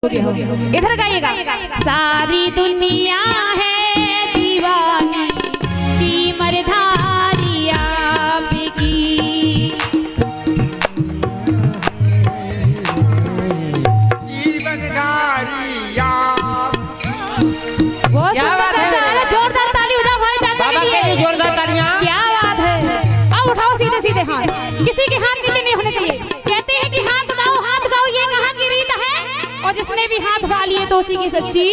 इधर गाइएगा। सारी दुनिया है दीवानी चीमरधारी आपकी, जोरदार ताली बजाओ हमारे चाचा के लिए। जोरदार तालियां। क्या बात है। आओ उठाओ सीधे सीधे हाथ, किसी के हाथ नीचे नहीं होने चाहिए। कहते हैं कि हाथ उठाओ ये कहाँ की रीत है, और जिसने भी हाथ उठा लिए तो उसी की सच्ची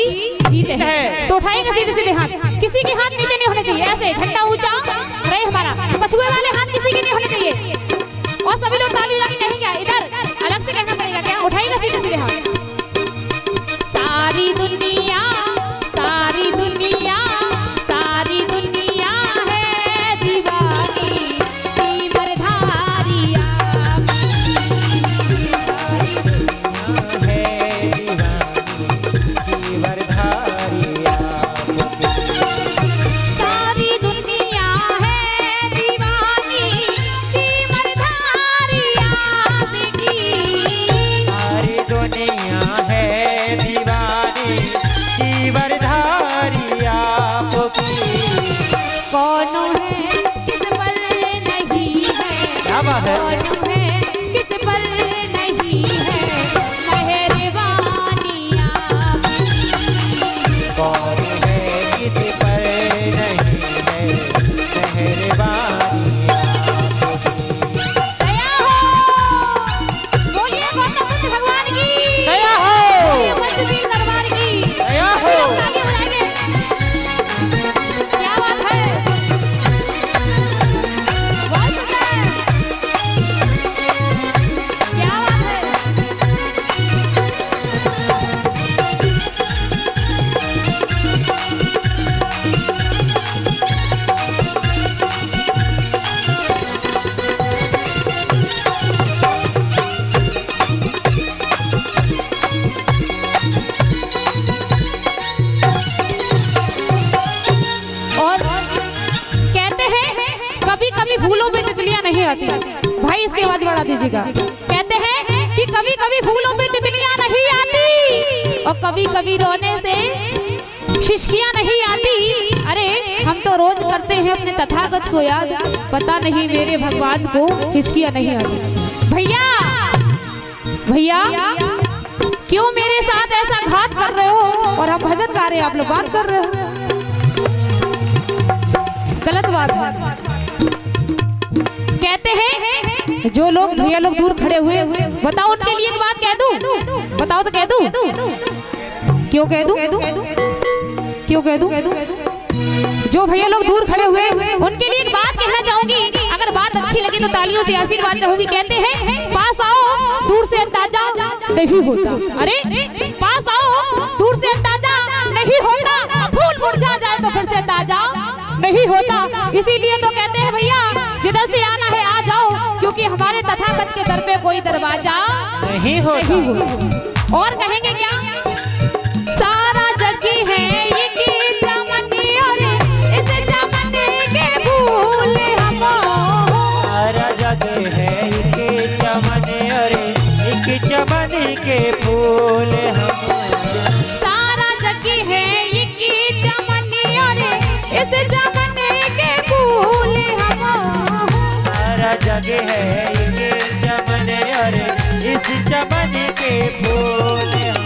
जीत है। तो उठाएंगे सीधे सीधे हाथ, किसी के हाथ नीचे नहीं होने चाहिए। ऐसे झंडा ऊंचा रहे हमारा, कछुए वाले हाथ किसी के नहीं होने चाहिए। और सभी लोग ताली बजा के कहेंगे, इधर अलग से कहना पड़ेगा। क्या उठाएगा सीधे सीधे हाथ। सारी दुनिया सारी दुनिया सारी दुनिया है दीवानी चीमरधारी फूलों पे तितलियां नहीं आती। भाई इसकी आवाज बढ़ा दीजिएगा। कहते हैं कि कभी कभी फूलों पे तितलियां नहीं आती, और कभी कभी रोने से शिशकियां नहीं आती। अरे हम तो रोज करते हैं अपने तथागत को याद, पता नहीं मेरे भगवान को हिचकियां नहीं आती। भैया भैया क्यों मेरे साथ ऐसा घात कर रहे हो, और हम भजन गा रहे हैं, आप लोग बात कर रहे हो। गलत बात है। कहते हैं जो लोग भैया लोग दूर खड़े हुए, बताओ उनके लिए एक बात कह दूं, बताओ तो कह दूं, क्यों कह दूं, क्यों कह दूं। जो भैया लोग दूर खड़े हुए उनके लिए एक बात कहना चाहूंगी। अगर बात अच्छी लगी तो तालियों से आशीर्वाद चाहूंगी। कहते हैं पास आओ दूर से अंदाजा नहीं होता, अरे पास आओ दूर से अंदाजा नहीं होता, फूल मुरझा जाए तो फिर से ताजा नहीं होता। इसीलिए तो कहते हैं भैया जिधर से आना है आ जाओ, क्योंकि हमारे तथागत के दर पे कोई दरवाजा नहीं होता। और कहेंगे क्या, सारा जग है ये की चमनी, और इस चमनी के फूल हम, सारा जग है ये चमनी, और एक चमनी के फूल हम, सारा जग है ये की चमनी, और इस चमनी के फूल हम, सारा जग है ये चमन, और इस चमन के फूल हम।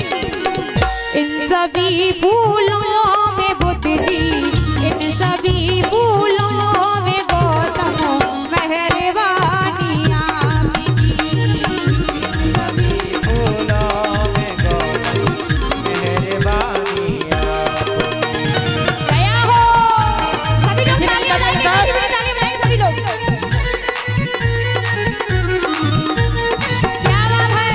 इन सभी फूलों में बुद्ध जी, इन सभी फूलों में गौतम मेहरबानी आपकी, सभी फूलों में गौतम मेहरबानी आपकी। दया हो। सभी लोग तालियां बजाएंगे, सभी लोग। क्या बात है।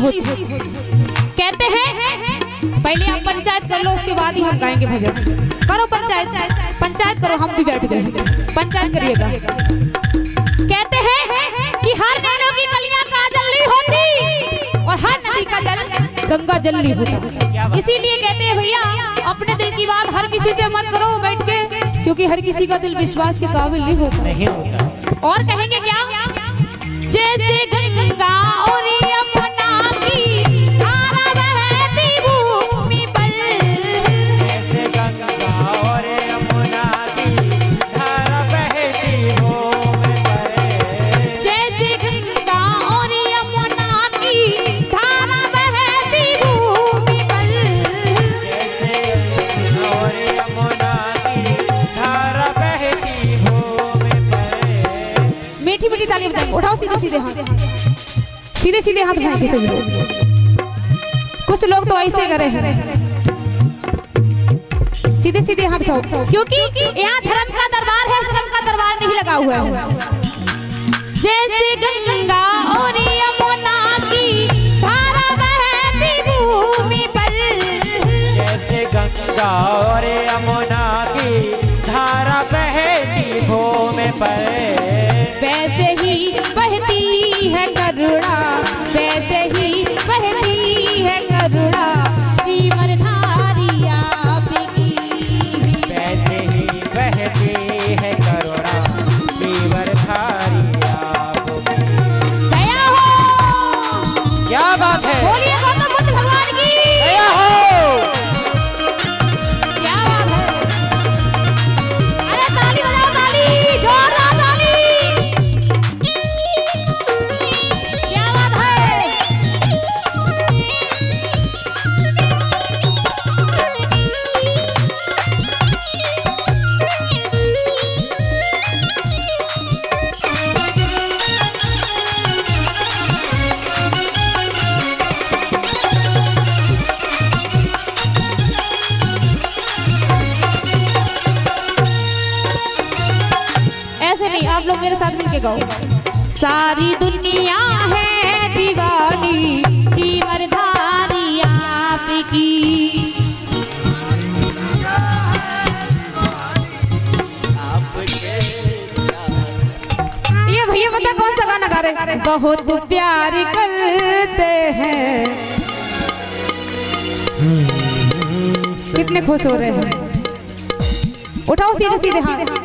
होती। कहते हैं पहले आप पंचायत कर लो, उसके बाद ही हम गाएंगे भजन। करो पंचायत, पंचायत करो, हम भी बैठ गए, पंचायत करिएगा। कहते हैं कि हर नैनों की कलियां काजल नहीं होती और हर नदी का जल गंगा जल नहीं होता। इसीलिए कहते हैं भैया अपने दिल की बात हर किसी से मत करो बैठ के, क्योंकि हर किसी का दिल विश्वास के काबिल नहीं होता। और कहेंगे क्या, जैसे गंगा और यमुना की धारा बहती भूमि पर, जैसे गंगा और यमुना की धारा बहती भूमि पर, जैसे गंगा और यमुना की धारा बहती भूमि पर, जैसे गंगा और यमुना की धारा बहती भूमि पर। मीठी मीठी ताली बजाओ, उठाओ सीधे सीधे हाथ, सीधे सीधे हाथ उठाएं के सभी लोग। कुछ लोग तो ऐसे करे हैं, सीधे सीधे हाथ उठाओ, क्योंकि यहाँ धर्म का दरबार है, धर्म का दरबार नहीं लगा हुआ है। जैसे गंगा और यमुना की धारा बहती भूमि पर, जैसे गंगा और यमुना की धारा बहती भूमि पर, वैसे ही बहती है करुणा, वैसे ही बहती है करुणा जीवन धारी आपकी, वैसे ही बहती है करुणा जीवन धारी आपकी। दया हो। क्या बात है, बोलिए गौतम बुद्ध भगवान की दया हो। क्या बात है। अरे ताली बजाओ, ताली जोरदार ताली। क्या बात है। ऐसे नहीं, आप लोग मेरे साथ मिलके गाओ। सारी दुनिया है दीवानी जीवन धारी आपकी, ये भैया बता कौन सा गाना गा रहे? बहुत प्यार करते हैं। कितने खुश हो रहे हैं, उठाओ सीधे सीधे हाथ।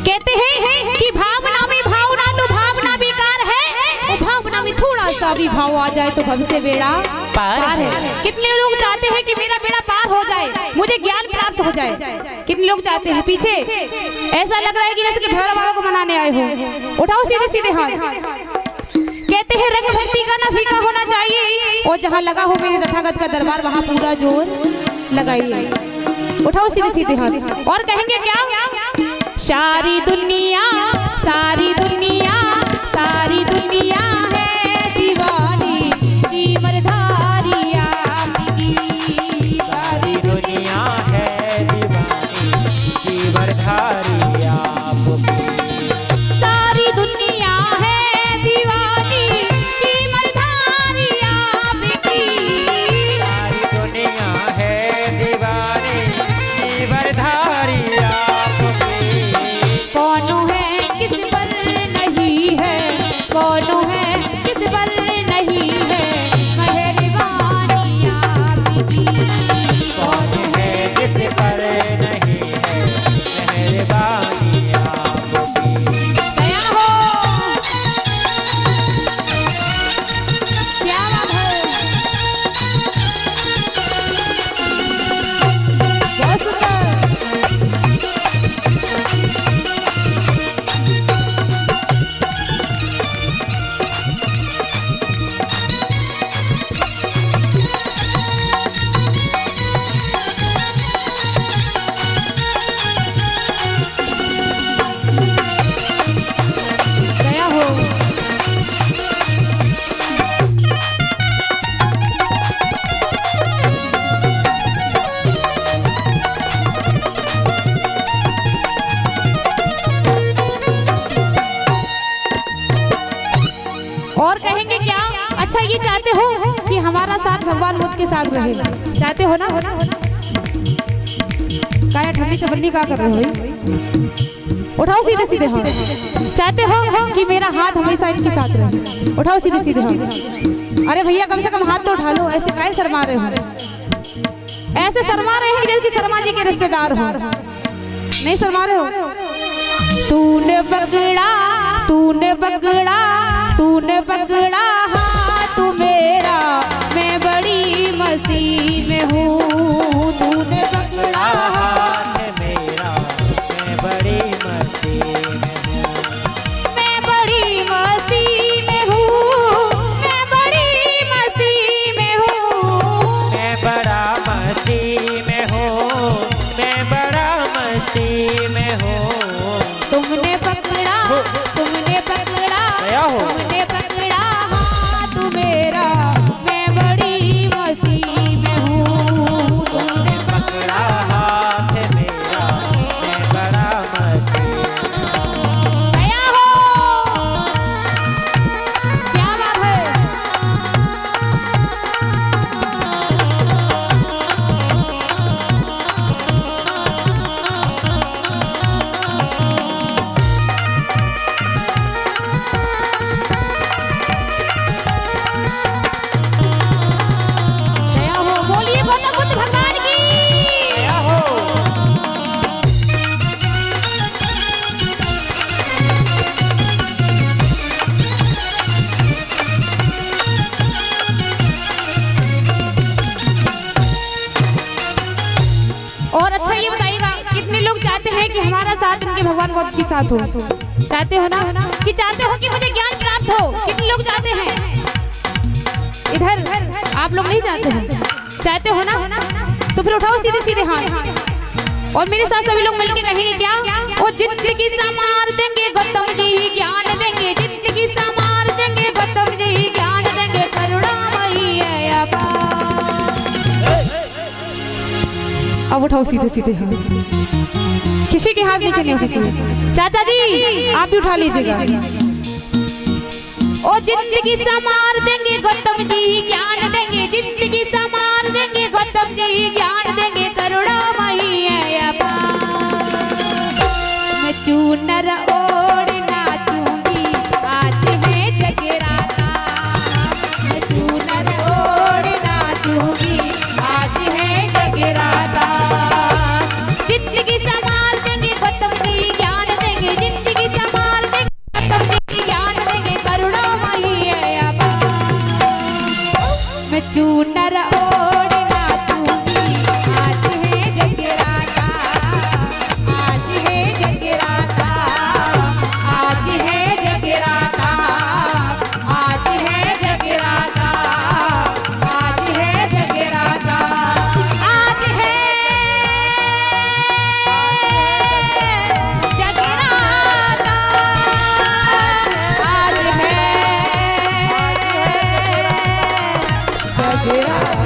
कहते हैं कि भावना में भावना तो भावना बेकार है, वो भावना में थोड़ा सा भी भाव आ जाए तो भव से बेड़ा पार है। कितने लोग चाहते हैं कि मेरा बेड़ा पार हो जाए, मुझे ज्ञान प्राप्त हो जाए। कितने लोग चाहते हैं, पीछे ऐसा लग रहा है कि जैसे कि भैरव बाबा को मनाने आए हो। उठाओ सीधे सीधे हाथ। कहते हैं रंग भक्ति का ना फीका होना चाहिए, और जहाँ लगा हो मेरे तथागत का दरबार वहाँ पूरा जोर लगाइए। उठाओ सीधे सीधे हाथ। और कहेंगे क्या, सारी दुनिया, सारी दुनिया, सारी दुनिया है दीवानी जीवन धारी आपकी, सारी दुनिया है दीवानी जीवन धारी आपकी, सारी दुनिया है दीवानी जीवन धारी आपकी, सारी दुनिया है दीवानी जीवन धारी आपकी। कौन है किस पर नहीं है, कौन है किस पर नहीं है मेहरबानी आपकी, कौन है जिस पर नहीं है मेहरबानी आपकी। दया हो। क्या बात है, बहुत सुंदर। दया हो। और कहेंगे क्या, अच्छा ये चाहते हो कि हमारा साथ भगवान बुद्ध के साथ रहे, चाहते हो ना? क्या ठंडी से बंदी क्या कर रहे हो? उठाओ सीधे सीधे हाथ। चाहते हो कि मेरा हाथ हमेशा इनके साथ रहे? उठाओ सीधे सीधे हाथ। अरे भैया कम से कम हाथ तो उठा लो, ऐसे काहे शर्मा रहे हो? ऐसे शर्मा रहे हैं जैसे शर्मा जी के रिश्तेदार हो। नहीं शर्मा रहे हो? तूने पकड़ा हाथ मेरा, मैं बड़ी मस्ती में हूँ। तूने पकड़ा हाथ मेरा, मैं बड़ी मस्ती में हूँ। मैं बड़ी मस्ती में हूँ, मैं बड़ी मस्ती में हूँ। मैं बड़ा मस्ती में हूँ, मैं बड़ा मस्ती में हूँ। तुमने पकड़ा क्या हो? तुमने पकड़ा हाथ मेरा, मैं बड़ी मस्ती में हूँ। तुमने पकड़ा हाथ मेरा, मैं बड़ा मस्ती में हूँ। गया हो। क्या बात है? गया हो। बोलिए गौतम बुद्ध भगवान की। क्या हो? और अच्छा ये बताइएगा, कितने लोग चाहते हैं कि हमारा साथ इनके भगवान बुद्ध के साथ हो? चाहते हो ना? कि चाहते हो कि मुझे ज्ञान प्राप्त हो? कितने लोग चाहते हैं? इधर आप लोग नहीं चाहते हो? चाहते हो ना? तो फिर उठाओ सीधे सीधे हाथ और मेरे साथ सभी लोग मिलके कहेंगे क्या? वो जिंदगी संवार देंगे गौतम जी, ज्ञान देंगे। जिंदगी संवार देंगे गौतम जी, ज्ञान देंगे। करुणामयी है अपार। अब उठाओ सीधे सीधे हाथ। किसी के हाथ नीचे नहीं होने चाहिए। चाचा जी आप भी उठा लीजिएगा। ओ जिंदगी संवार देंगे गौतम जी, ज्ञान देंगे। जिंदगी संवार देंगे गौतम जी, ज्ञान देंगे। करुणामयी है अपार। मैं चूनर ओढ़ नाचूंगी, आज है जगराता। मैं चूनर ओढ़ नाचूंगी, आज है जगराता। जिंदगी संवार देंगे गौतम जी, ज्ञान देंगे। जिंदगी संवार देंगे गौतम जी, ज्ञान देंगे। करुणामयी है अपार। मैं चूनर ओढ़ नाचूंगी, आज है जगराता। आज है जगराता, आज है जगराता, आज है जगराता, आज है जगराता, आज है जगराता, आज है जगराता।